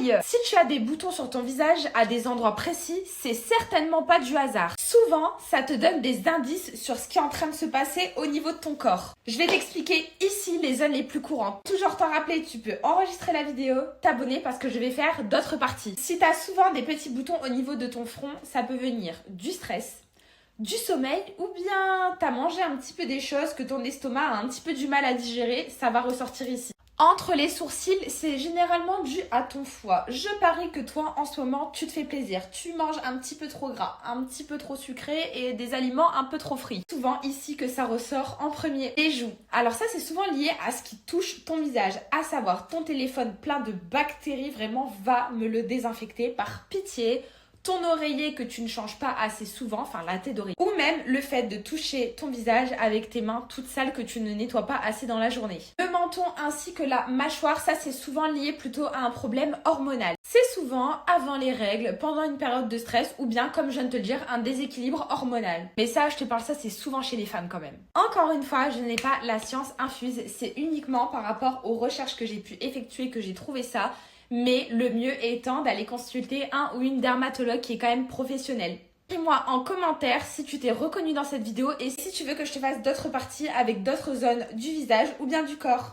Aïe! Si tu as des boutons sur ton visage à des endroits précis, c'est certainement pas du hasard. Souvent, ça te donne des indices sur ce qui est en train de se passer au niveau de ton corps. Je vais t'expliquer ici les zones les plus courantes. Toujours t'en rappeler, tu peux enregistrer la vidéo, t'abonner parce que je vais faire d'autres parties. Si tu as souvent des petits boutons au niveau de ton front, ça peut venir du stress, du sommeil, ou bien t'as mangé un petit peu des choses que ton estomac a un petit peu du mal à digérer, ça va ressortir ici. Entre les sourcils, c'est généralement dû à ton foie. Je parie que toi, en ce moment, tu te fais plaisir. Tu manges un petit peu trop gras, un petit peu trop sucré et des aliments un peu trop frits. Souvent ici que ça ressort en premier. Les joues. Alors ça, c'est souvent lié à ce qui touche ton visage. À savoir, ton téléphone plein de bactéries, vraiment, va me le désinfecter par pitié. Ton oreiller que tu ne changes pas assez souvent, enfin la tête d'oreiller. Ou même le fait de toucher ton visage avec tes mains toutes sales que tu ne nettoies pas assez dans la journée. Le menton ainsi que la mâchoire, ça c'est souvent lié plutôt à un problème hormonal. C'est souvent avant les règles, pendant une période de stress ou bien, comme je viens de te le dire, un déséquilibre hormonal. Mais ça, je te parle, ça c'est souvent chez les femmes quand même. Encore une fois, je n'ai pas la science infuse, c'est uniquement par rapport aux recherches que j'ai pu effectuer que j'ai trouvé ça. Mais le mieux étant d'aller consulter un ou une dermatologue qui est quand même professionnelle. Dis-moi en commentaire si tu t'es reconnu dans cette vidéo et si tu veux que je te fasse d'autres parties avec d'autres zones du visage ou bien du corps.